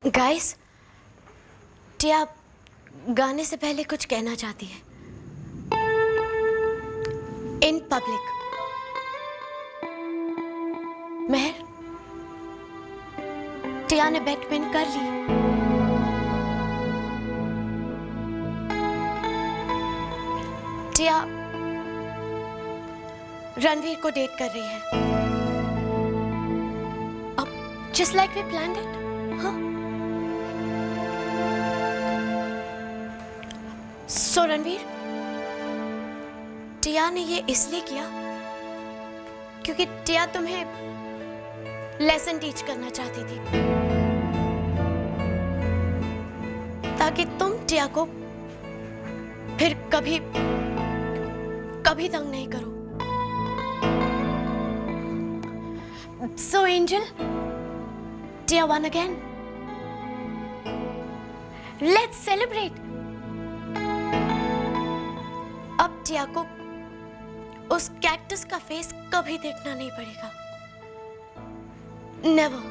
Guys, टिया गाने से पहले कुछ कहना चाहती है इन पब्लिक। मेहर, टिया ने बेट विन कर ली। टिया रणवीर को डेट कर रही है। अब just like we planned it. हाँ, सो रणवीर, टिया ने ये इसलिए किया क्योंकि टिया तुम्हें लेसन टीच करना चाहती थी, ताकि तुम टिया को फिर कभी कभी तंग नहीं करो। So angel, Tia won again. Let's celebrate. अब टिया को उस कैक्टस का फेस कभी देखना नहीं पड़ेगा। Never.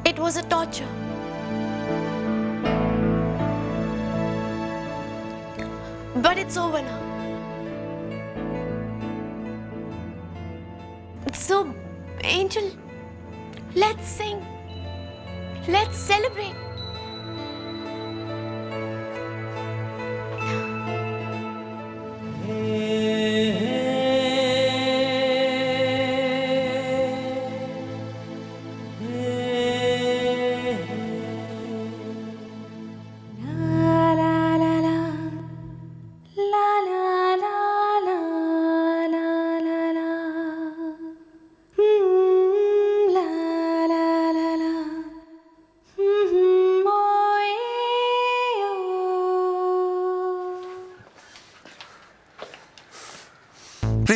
It was a torture, but it's over now. So, Angel, let's sing. Let's celebrate.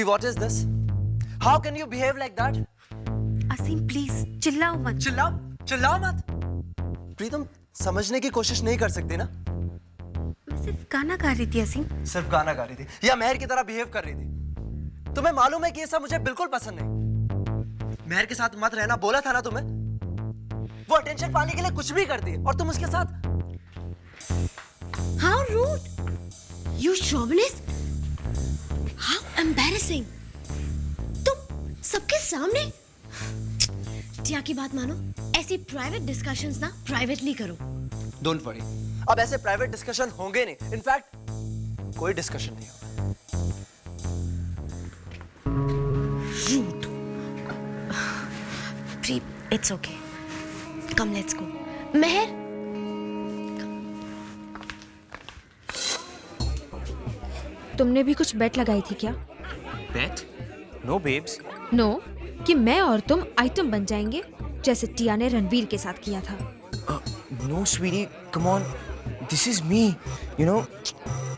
What is this? How can you behave like that? Aseem please चिल्लाओ मत। चिल्लाओ मत। प्रीतम, समझने की कोशिश नहीं कर सकती ना? मैं सिर्फ गाना गा रही थी असीम। सिर्फ गाना गा रही थी या मेहर की तरह बिहेव कर रही थी? तुम्हें मालूम है कि ये सब मुझे बिल्कुल पसंद नहीं। मेहर के साथ मत रहना बोला था ना तुम्हें? वो अटेंशन पाने के लिए कुछ भी करती है और तुम उसके साथ। How rude! You chauvinist! How embarrassing! तुम सबके सामने। टिया की बात मानो, ऐसी प्राइवेट डिस्कशंस ना प्राइवेटली करो। डोंट वरी, अब ऐसे प्राइवेट डिस्कशन होंगे नहीं। इनफैक्ट कोई डिस्कशन नहीं होगा। Rude. It's okay. Come, let's go. मेहर, तुमने भी कुछ बेट लगाई थी क्या? बेट? No babes. नो, कि मैं और तुम आइटम बन जाएंगे जैसे टिया ने रणवीर के साथ किया था। No sweetie, come on, this is me, you know.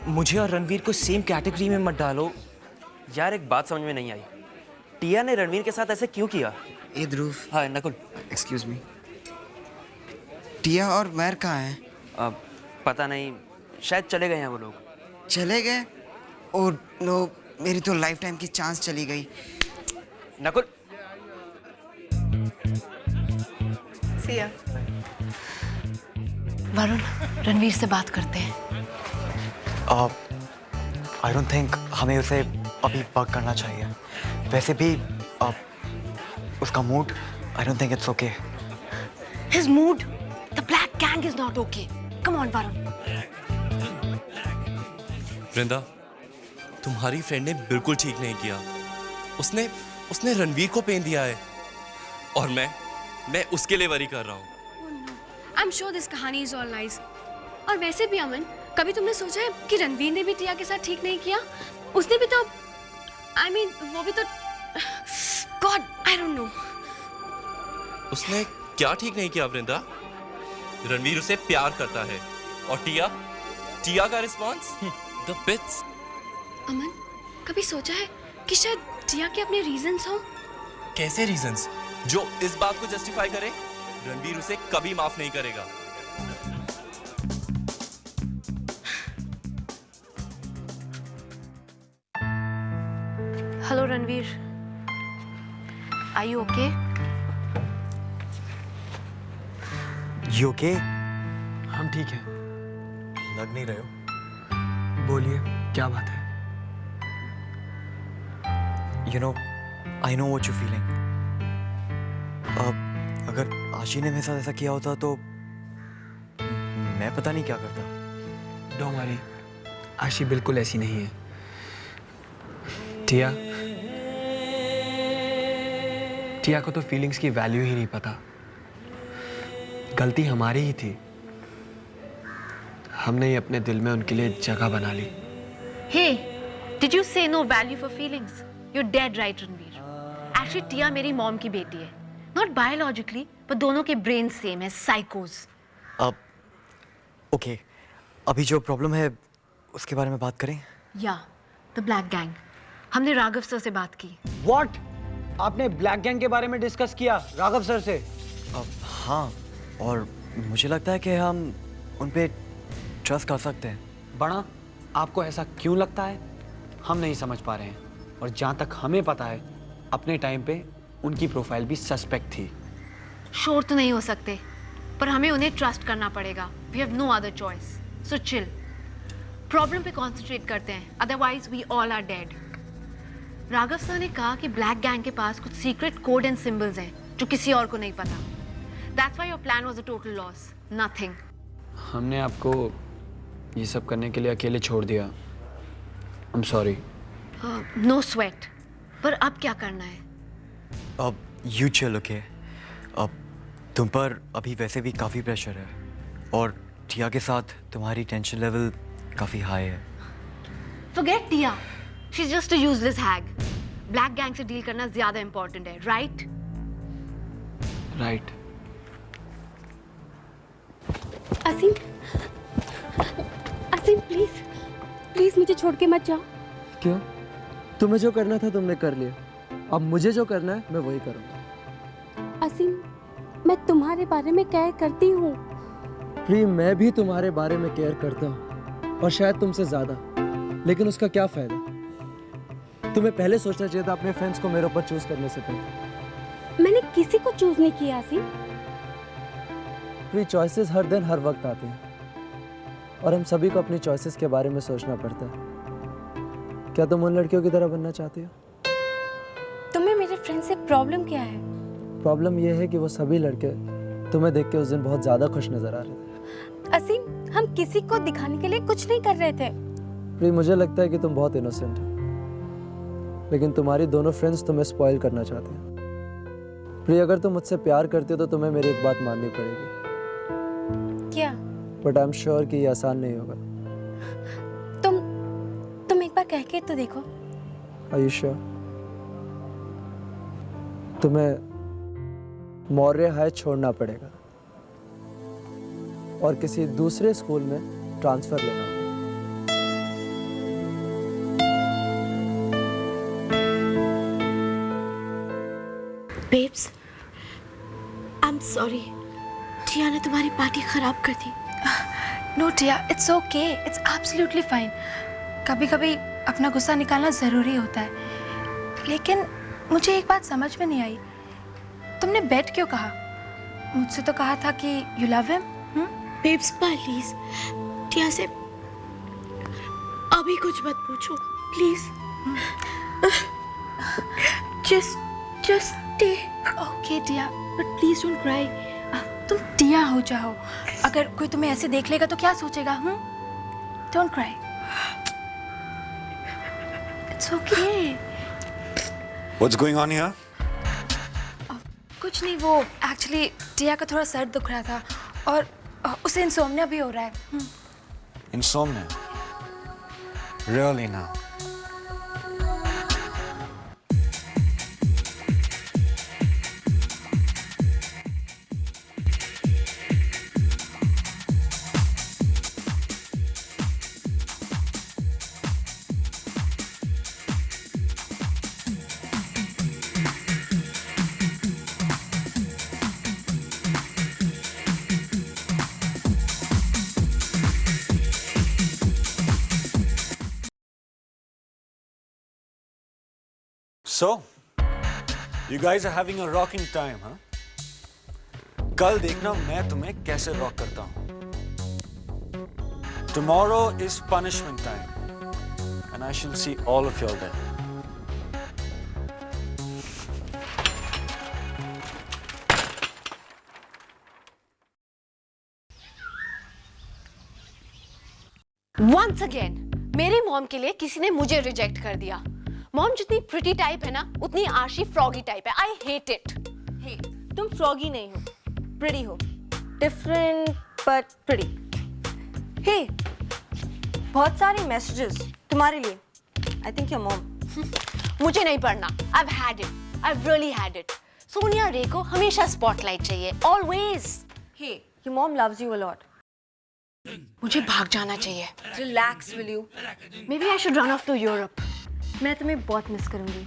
मुझे और रणवीर को सेम कैटेगरी में मत डालो। यार एक बात समझ में नहीं आई, टिया ने रणवीर के साथ ऐसे क्यों किया? ए ध्रुव। हाँ नकुल। एक्सक्यूज मी, टिया और मेहर कहाँ हैं? पता नहीं, शायद चले गए हैं वो लोग। चले गए? ओह नो, मेरी तो लाइफ टाइम की चांस चली गई। नकुल। सिया, वरुण, रणवीर से बात करते हैं। आई डोंट थिंक हमें उसे अभी बग करना चाहिए। वैसे भी उसका mood, I don't think it's okay. His mood, the black gang is not okay. Come on, Varun. Vrinda, तुम्हारी फ्रेंड ने बिल्कुल ठीक नहीं किया। उसने रणवीर को पेन दिया है और मैं उसके लिए वरी कर रहा हूँ। I'm sure this कहानी is all lies. और वैसे भी अमन, कभी तुमने सोचा है कि रणवीर ने भी टिया के साथ ठीक नहीं किया? उसने भी तो, I mean, वो भी तो, God, I don't know. उसने क्या ठीक नहीं किया वृंदा? रणवीर उसे प्यार करता है और टिया का रिस्पॉन्स, the bits. अमन, कभी सोचा है कि शायद टिया के अपने रीजंस हो? कैसे रीजंस जो इस बात को जस्टिफाई करे रणवीर उसे कभी माफ नहीं करेगा। Hello Ranveer, are you okay? You okay? हम ठीक हैं। लग नहीं रहे हो। बोलिए, क्या बात है? You know, I know what you're feeling. अगर आशी ने मेरे साथ ऐसा किया होता तो मैं पता नहीं क्या करता। डोंट वरी, आशी बिल्कुल ऐसी नहीं है। टिया को तो फीलिंग्स की वैल्यू ही नहीं पता। गलती हमारी ही थी, हमने ही अपने दिल में उनके लिए जगह बना ली। Hey, did you say no value for feelings? You're dead right, Ranveer. Actually, टिया मेरी मॉम की बेटी है, not biologically, पर दोनों के ब्रेन सेम है, साइकोस। अब ओके, अभी जो प्रॉब्लम है उसके बारे में बात करें। या द ब्लैक गैंग, हमने राघव सर से बात की। What? आपने ब्लैक गैंग के बारे में डिस्कस किया राघव सर से? हाँ, और मुझे लगता है कि हम उन पे ट्रस्ट कर सकते हैं। बड़ा, आपको ऐसा क्यों लगता है? हम नहीं समझ पा रहे हैं, और जहाँ तक हमें पता है अपने टाइम पे उनकी प्रोफाइल भी सस्पेक्ट थी। श्योर तो नहीं हो सकते, पर हमें उन्हें ट्रस्ट करना पड़ेगा। We have no other choice, so chill. Problem पे कॉन्सेंट्रेट करते हैं, otherwise we all are dead. Raghav sir ने कहा कि ब्लैक गैंग के पास कुछ सीक्रेट कोड एंड सिंबल्स हैं जो किसी और को नहीं पता। That's why your plan was a total loss, nothing. हमने आपको ये सब करने के लिए अकेले छोड़ दिया। I am sorry. No sweat. पर अब क्या करना है? अब यू चिल, ओके? अब तुम पर अभी वैसे भी काफ़ी प्रेशर है, और टिया के साथ तुम्हारी टेंशन लेवल काफ़ी हाई है। Forget Tia, she's just a useless hag. Black gang से डील करना ज्यादा इंपॉर्टेंट है, right? Right. Aseem, Aseem please, please मुझे छोड़ के मत जाओ। क्यों? तुम्हें जो करना था तुमने कर लिया, अब मुझे जो करना है मैं वही करूँगा। असीम, मैं तुम्हारे बारे में केयर करती हूँ। प्री, मैं भी तुम्हारे बारे में केयर करता हूँ, और शायद तुमसे ज़्यादा, लेकिन उसका क्या फ़ायदा? तुम्हें पहले सोचना चाहिए था अपने फ्रेंड्स को मेरे ऊपर चूज करने से पहले। मैंने किसी को चूज नहीं किया असीम। प्री, चॉइसेस हर दिन हर वक्त आते हैं, और हम सभी को अपनी चॉइसेस के बारे में सोचना पड़ता है। क्या तुम उन लड़कियों की तरह बनना चाहती हो? तुम्हें मेरे फ्रेंड से प्रॉब्लम क्या है? प्रॉब्लम यह है कि वो सभी लड़के तुम्हें देख के उस दिन बहुत ज़्यादा खुश नजर आ रहे थे। असीम, हम किसी को दिखाने के लिए कुछ नहीं कर रहे थे। प्री, मुझे लगता है कि तुम बहुत इनोसेंट हो, लेकिन तुम्हारी दोनों फ्रेंड्स तुम्हें स्पॉइल करना चाहते हैं। प्री, अगर तुम मुझसे प्यार करते हो तो तुम्हें मेरी एक बात माननी पड़ेगी। क्या? बट आई एम श्योर कि ये आसान नहीं होगा। तुम एक बार कह के तो देखो। Are you sure? तुम्हें मौर्य हाई छोड़ना पड़ेगा और किसी दूसरे स्कूल में ट्रांसफर लेना होगा। Babes, I am sorry, Tia ने तुम्हारी पार्टी खराब कर दी। No Tia, it's okay, it's absolutely fine. कभी कभी अपना गुस्सा निकालना ज़रूरी होता है, लेकिन मुझे एक बात समझ में नहीं आई। तुमने बेट क्यों कहा? मुझसे तो कहा था कि you love him. Babes please, Tia से अभी कुछ मत पूछो please. Just stay. Okay Tia, but please don't cry. तुम टिया हो जाओ, अगर कोई तुम्हें ऐसे देख लेगा तो क्या सोचेगा? Don't cry, it's okay. What's going on here? कुछ नहीं, वो एक्चुअली टिया का थोड़ा सर दुख रहा था और उसे इंसोम्निया भी हो रहा है। Insomnia? Really now? So, you guys are having a rocking time, huh? कल देखना मैं तुम्हें कैसे रॉक करता हूं. Tomorrow is punishment time, and I shall see all of y'all there. Once again, मेरी मॉम के लिए किसी ने मुझे रिजेक्ट कर दिया. मॉम जितनी प्रिटी टाइप है ना, उतनी आशी फ्रॉगी टाइप है. I hate it. हे, तुम फ्रॉगी नहीं हो, प्रिटी हो. Different but pretty. हे, बहुत सारे मैसेजेस तुम्हारे लिए. I think your mom. मुझे नहीं पढ़ना. I've had it. I've really had it. Sonia रे को हमेशा स्पॉटलाइट चाहिए. Always. Hey, your mom loves you a lot. मुझे भाग जाना चाहिए. Relax will you. Maybe I should run off to Europe. मैं तुम्हें बहुत मिस करूंगी.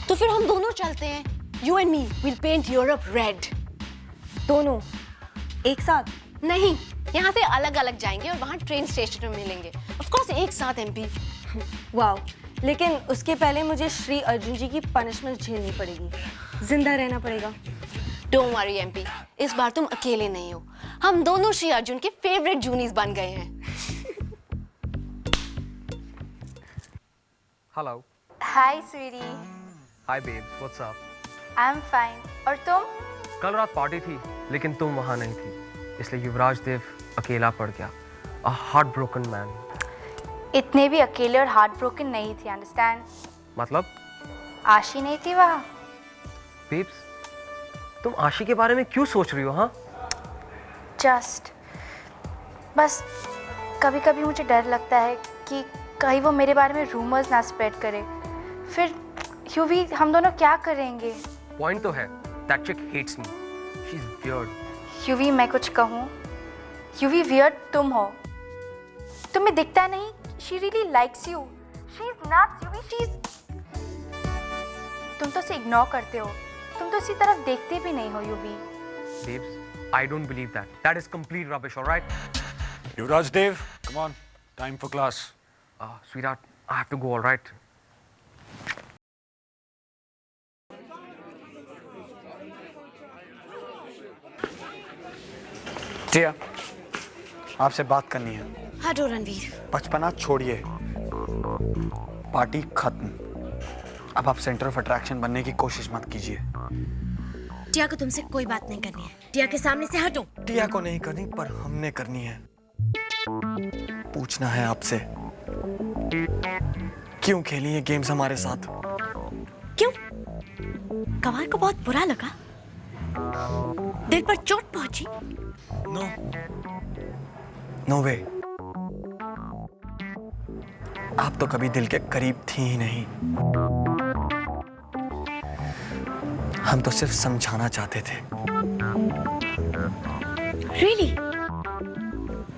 तो फिर हम दोनों चलते हैं. You and me will paint Europe red. दोनों एक साथ नहीं, यहाँ से अलग अलग जाएंगे और वहाँ ट्रेन स्टेशन में मिलेंगे. Of course एक साथ MP. वाओ, लेकिन उसके पहले मुझे श्री अर्जुन जी की पनिशमेंट झेलनी पड़ेगी. जिंदा रहना पड़ेगा. Don't worry MP, इस बार तुम अकेले नहीं हो. हम दोनों श्री अर्जुन के फेवरेट जूनीज बन गए हैं. Hello. Hi sweetie. Hi babes, what's up? I am fine. और तुम? कल रात पार्टी थी, लेकिन तुम वहाँ नहीं थी, इसलिए युवराज देव अकेला पड़ गया. A heart broken man. इतने भी अकेले और हार्ट ब्रोकन नहीं थी, अंडरस्टैंड? मतलब? आशी नहीं थी वहाँ. बेब्स, तुम आशी के बारे में क्यों सोच रही हो? हाँ, जस्ट बस कभी कभी मुझे डर लगता है कि कहीं वो मेरे बारे में रूमर्स ना स्प्रेड करे. फिर यूवी हम दोनों क्या करेंगे? पॉइंट तो है, that chick hates me. She is weird. यूवी मैं कुछ कहूँ? यूवी वियर्ड तुम हो. तुम्हें दिखता नहीं? She really likes you. She is nuts UV. She is. तुम तो उसे इग्नोर करते हो. तुम तो उसी तरफ देखते भी नहीं हो UV. Babes, I don't believe that. That is complete rubbish, all right? Yuvraj Dev, come on, time for class. Sweetheart, I have to go, all right? टिया, आपसे बात करनी है. हटो रणवीर. बचपना छोड़िए, पार्टी खत्म. अब आप सेंटर ऑफ अट्रैक्शन बनने की कोशिश मत कीजिए. टिया को तुमसे कोई बात नहीं करनी है. टिया के सामने से हटो. टिया को नहीं करनी, पर हमने करनी है. पूछना है आपसे, क्यों खेली ये गेम्स हमारे साथ? क्यों? गवार को बहुत बुरा लगा? दिल पर चोट पहुंची? नो वे. आप तो कभी दिल के करीब थी ही नहीं. हम तो सिर्फ समझाना चाहते थे. Really?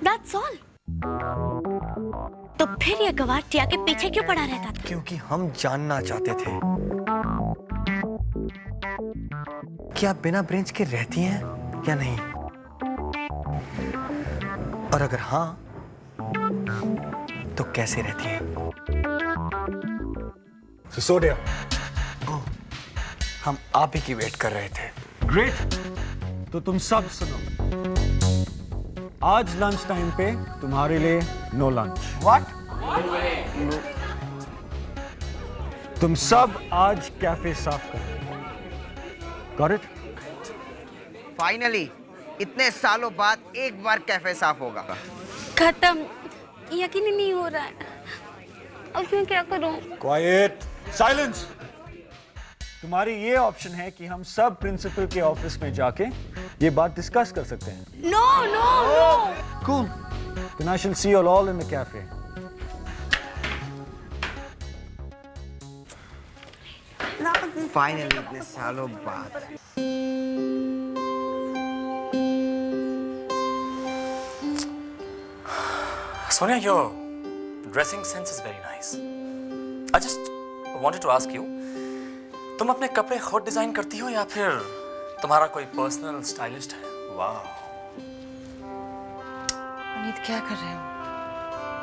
That's all? तो फिर ये गवार टिया के पीछे क्यों पड़ा रहता था? क्योंकि हम जानना चाहते थे कि आप बिना ब्रेंच के रहती हैं या नहीं. और अगर हाँ, तो कैसे रहती हैं? सिसोदिया. हम आप ही की वेट कर रहे थे. ग्रेट. तो तुम सब सुनो, आज लंच टाइम पे तुम्हारे लिए नो लंच. व्हाट? तुम सब आज कैफे साफ करो. Got it? फाइनली इतने सालों बाद एक बार कैफे साफ होगा. खत्म. यकीन ही नहीं हो रहा है. अब मैं क्या करूं? क्वाइट. साइलेंस. तुम्हारी ये ऑप्शन है कि हम सब प्रिंसिपल के ऑफिस में जाके ये बात डिस्कस कर सकते हैं. No no no. Cool. Then I shall see you all in the cafe. Finally इतने सालों बाद. Sonia, your dressing sense is very nice. I just wanted to ask you, तुम अपने कपड़े खुद डिजाइन करती हो या फिर तुम्हारा कोई पर्सनल स्टाइलिस्ट है? वाह. अनीत क्या कर रहे हो?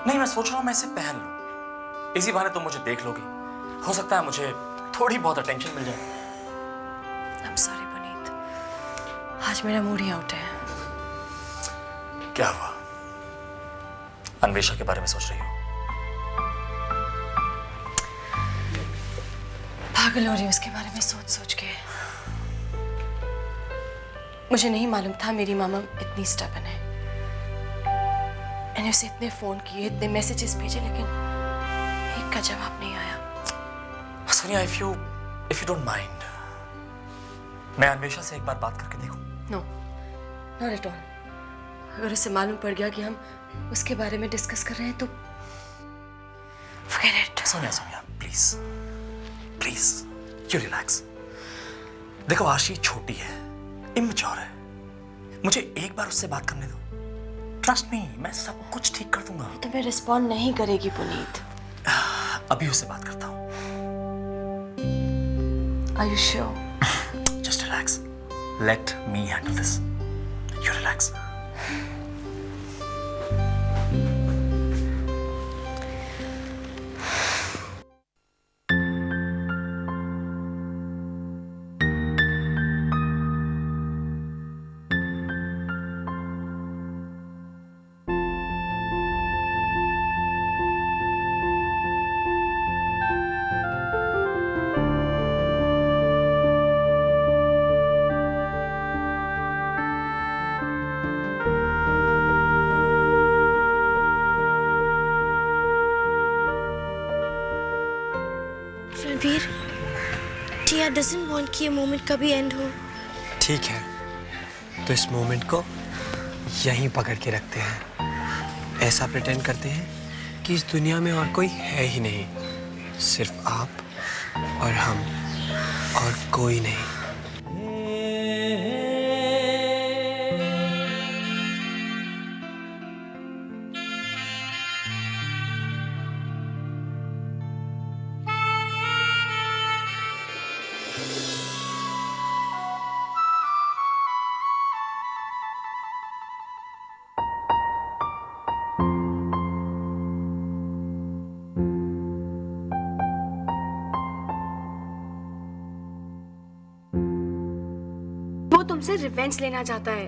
नहीं, मैं सोच रहा हूँ मैं इसे पहन लूं. इसी बहाने तुम मुझे देख लोगी. हो सकता है मुझे थोड़ी बहुत अटेंशन मिल जाए। I'm sorry पुनीत, आज मेरा मूड ही आउट है। क्या हुआ? अन्वेषा के बारे में सोच रही हो? पागल हो रही हूँ उसके बारे में सोच सोच के। मुझे नहीं मालूम था मेरी मामा इतनी स्टबर्न है। मैंने उसे इतने फोन किए, इतने मैसेजेस भेजे, लेकिन एक का जवाब नहीं आया। Sonia, if you don't mind, मैं अन्वेषा से एक बार बात करके देखूं? No, not at all. अगर उसे मालूम पड़ गया कि हम उसके बारे में डिस्कस कर रहे हैं तो forget it. Sonia, please, you relax. देखो आशी छोटी है, इमेच्योर है। मुझे एक बार उससे बात करने दो। ट्रस्ट मी, मैं सब कुछ ठीक कर दूंगा। तुम्हें रिस्पॉन्ड नहीं करेगी पुनीत। अभी उससे बात करता हूँ। Are you sure? Just relax. Let me handle this. You relax. Ranveer, Tiya doesn't want कि ये मोमेंट कभी एंड हो। ठीक है, तो इस मोमेंट को यहीं पकड़ के रखते हैं। ऐसा प्रिटेंड करते हैं कि इस दुनिया में और कोई है ही नहीं, सिर्फ आप और हम, और कोई नहीं। वो तुमसे रिवेंज लेना चाहता है।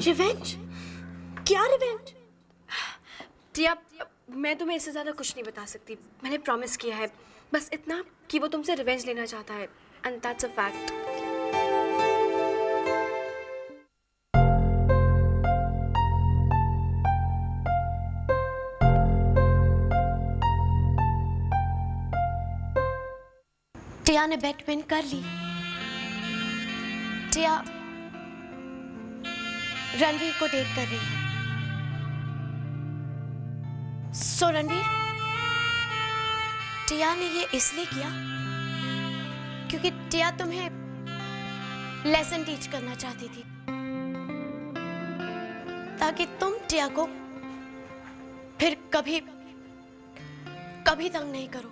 रिवेंज? क्या रिवेंज? टिया, मैं तुम्हें इससे ज्यादा कुछ नहीं बता सकती। मैंने प्रॉमिस किया है, बस इतना कि वो तुमसे रिवेंज लेना चाहता है, एंड दैट्स अ फैक्ट। टिया ने बेट विन कर ली। टिया रणवीर को डेट कर रही है। सो रणवीर, टिया ने ये इसलिए किया क्योंकि टिया तुम्हें लेसन टीच करना चाहती थी, ताकि तुम टिया को फिर कभी कभी तंग नहीं करो।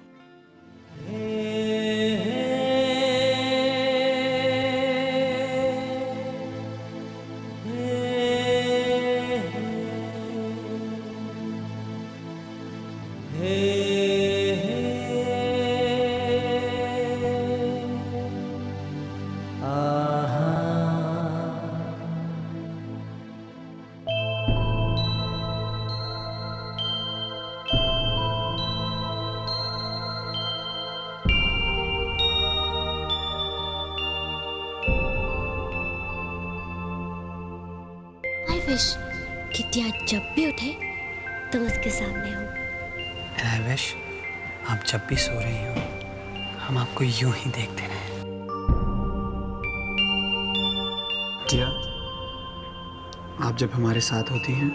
विश कि टिया जब भी उठे तुम उसके सामने हो। And I wish आप जब भी सो रही हो हम आपको यूं ही देखते रहें। टिया, आप जब हमारे साथ होती हैं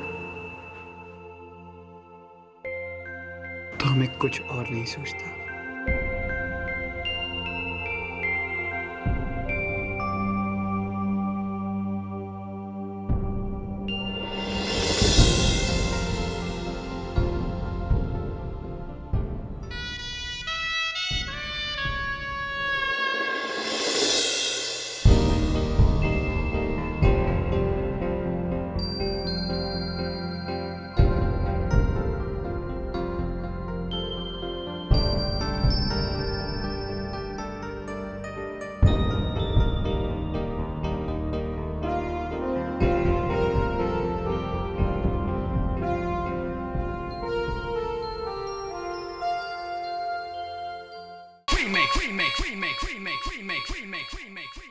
तो हमें कुछ और नहीं सोचता। remake, remake, remake, remake, remake, remake, remake, remake.